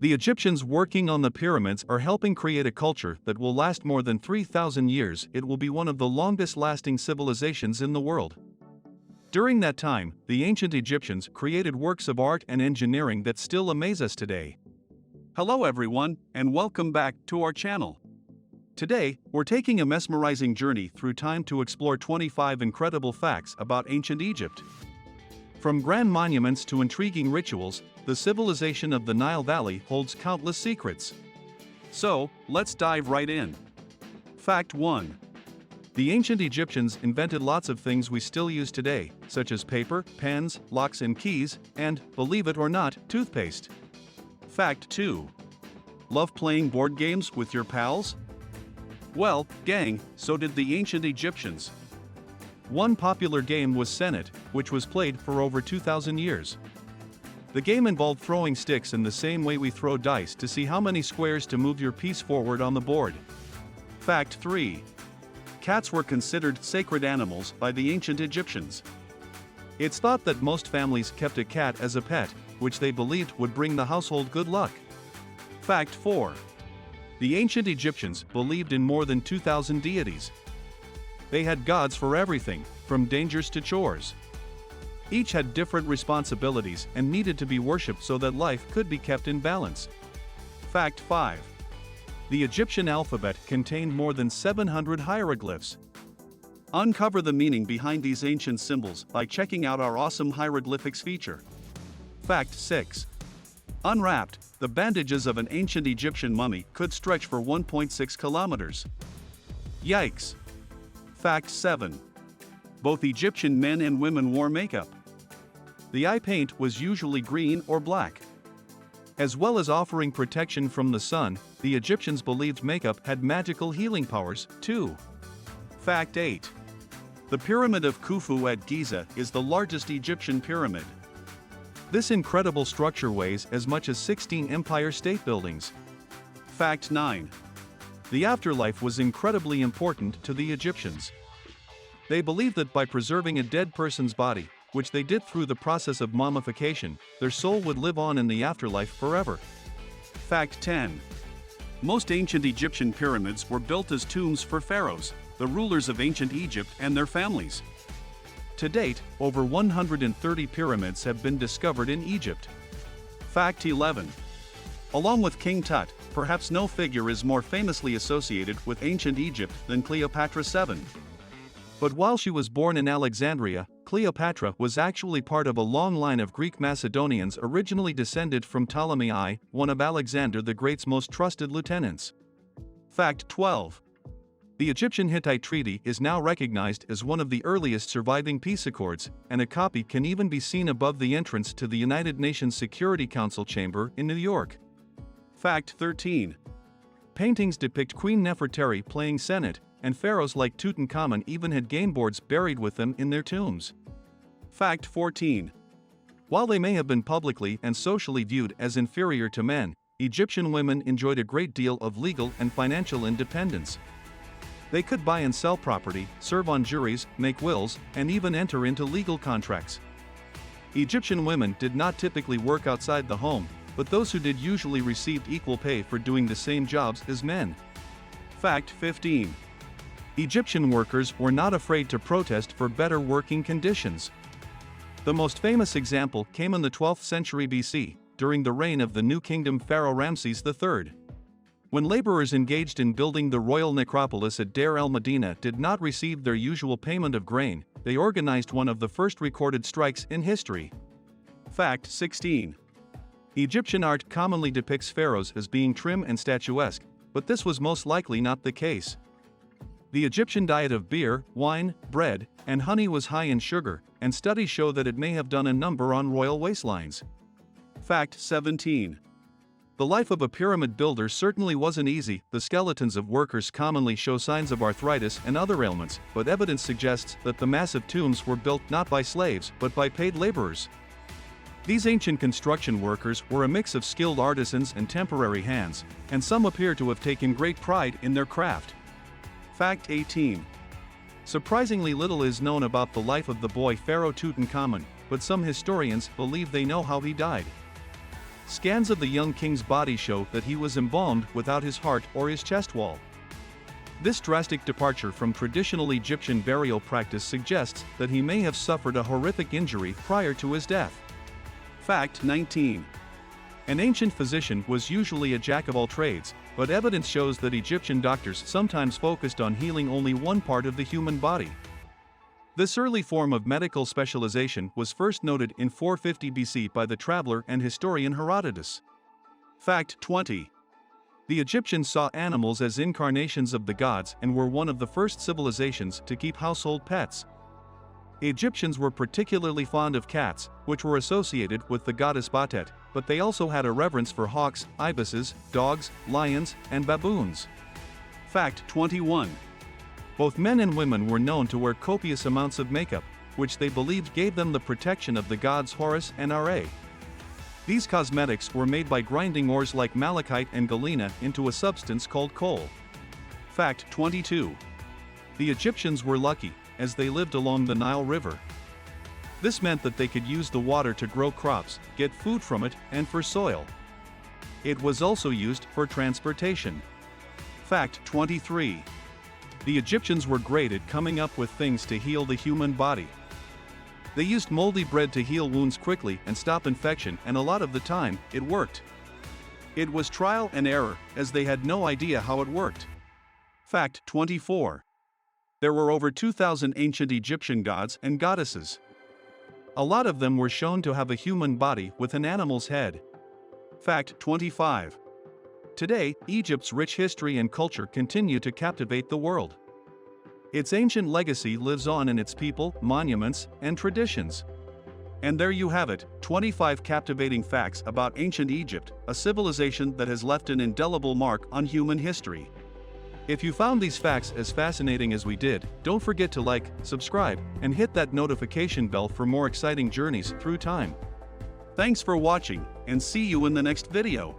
The Egyptians working on the pyramids are helping create a culture that will last more than 3,000 years. It will be one of the longest-lasting civilizations in the world. During that time, the ancient Egyptians created works of art and engineering that still amaze us today. Hello everyone, and welcome back to our channel. Today, we're taking a mesmerizing journey through time to explore 25 incredible facts about ancient Egypt. From grand monuments to intriguing rituals, the civilization of the Nile Valley holds countless secrets. So, let's dive right in. Fact 1. The ancient Egyptians invented lots of things we still use today, such as paper, pens, locks and keys, and, believe it or not, toothpaste. Fact 2. Love playing board games with your pals? Well, gang, so did the ancient Egyptians. One popular game was Senet, which was played for over 2,000 years. The game involved throwing sticks in the same way we throw dice to see how many squares to move your piece forward on the board. Fact 3. Cats were considered sacred animals by the ancient Egyptians. It's thought that most families kept a cat as a pet, which they believed would bring the household good luck. Fact 4. The ancient Egyptians believed in more than 2,000 deities. They had gods for everything, from dangers to chores. Each had different responsibilities and needed to be worshipped so that life could be kept in balance. Fact 5. The Egyptian alphabet contained more than 700 hieroglyphs. Uncover the meaning behind these ancient symbols by checking out our awesome hieroglyphics feature. Fact 6. Unwrapped, the bandages of an ancient Egyptian mummy could stretch for 1.6 kilometers. Yikes! Fact 7. Both Egyptian men and women wore makeup. The eye paint was usually green or black. As well as offering protection from the sun, the Egyptians believed makeup had magical healing powers, too. Fact 8. The Pyramid of Khufu at Giza is the largest Egyptian pyramid. This incredible structure weighs as much as 16 Empire State Buildings. Fact 9. The afterlife was incredibly important to the Egyptians. They believed that by preserving a dead person's body, which they did through the process of mummification, their soul would live on in the afterlife forever. Fact 10. Most ancient Egyptian pyramids were built as tombs for pharaohs, the rulers of ancient Egypt and their families. To date, over 130 pyramids have been discovered in Egypt. Fact 11. Along with King Tut, perhaps no figure is more famously associated with ancient Egypt than Cleopatra 7. But while she was born in Alexandria, Cleopatra was actually part of a long line of Greek Macedonians originally descended from Ptolemy I, one of Alexander the Great's most trusted lieutenants. Fact 12. The Egyptian-Hittite Treaty is now recognized as one of the earliest surviving peace accords, and a copy can even be seen above the entrance to the United Nations Security Council chamber in New York. Fact 13. Paintings depict Queen Nefertari playing Senet, and pharaohs like Tutankhamun even had game boards buried with them in their tombs. Fact 14. While they may have been publicly and socially viewed as inferior to men, Egyptian women enjoyed a great deal of legal and financial independence. They could buy and sell property, serve on juries, make wills, and even enter into legal contracts. Egyptian women did not typically work outside the home, but those who did usually received equal pay for doing the same jobs as men. Fact 15. Egyptian workers were not afraid to protest for better working conditions. The most famous example came in the 12th century BC, during the reign of the New Kingdom Pharaoh Ramses III. When laborers engaged in building the royal necropolis at Deir el-Medina did not receive their usual payment of grain, they organized one of the first recorded strikes in history. Fact 16. Egyptian art commonly depicts pharaohs as being trim and statuesque, but this was most likely not the case. The Egyptian diet of beer, wine, bread, and honey was high in sugar, and studies show that it may have done a number on royal waistlines. Fact 17. The life of a pyramid builder certainly wasn't easy. The skeletons of workers commonly show signs of arthritis and other ailments, but evidence suggests that the massive tombs were built not by slaves but by paid laborers. These ancient construction workers were a mix of skilled artisans and temporary hands, and some appear to have taken great pride in their craft. Fact 18. Surprisingly little is known about the life of the boy Pharaoh Tutankhamun, but some historians believe they know how he died. Scans of the young king's body show that he was embalmed without his heart or his chest wall. This drastic departure from traditional Egyptian burial practice suggests that he may have suffered a horrific injury prior to his death. Fact 19. An ancient physician was usually a jack of all trades, but evidence shows that Egyptian doctors sometimes focused on healing only one part of the human body. This early form of medical specialization was first noted in 450 BC by the traveler and historian Herodotus. Fact 20. The Egyptians saw animals as incarnations of the gods and were one of the first civilizations to keep household pets. Egyptians were particularly fond of cats, which were associated with the goddess Batet, but they also had a reverence for hawks, ibises, dogs, lions, and baboons. Fact 21. Both men and women were known to wear copious amounts of makeup, which they believed gave them the protection of the gods Horus and Ra. These cosmetics were made by grinding ores like malachite and galena into a substance called coal. Fact 22. The Egyptians were lucky, as they lived along the Nile River. This meant that they could use the water to grow crops, get food from it, and for soil. It was also used for transportation. Fact 23. The Egyptians were great at coming up with things to heal the human body. They used moldy bread to heal wounds quickly and stop infection, and a lot of the time, it worked. It was trial and error, as they had no idea how it worked. Fact 24. There were over 2,000 ancient Egyptian gods and goddesses. A lot of them were shown to have a human body with an animal's head. Fact 25. Today, Egypt's rich history and culture continue to captivate the world. Its ancient legacy lives on in its people, monuments, and traditions. And there you have it, 25 captivating facts about ancient Egypt, a civilization that has left an indelible mark on human history. If you found these facts as fascinating as we did, don't forget to like, subscribe, and hit that notification bell for more exciting journeys through time. Thanks for watching, and see you in the next video.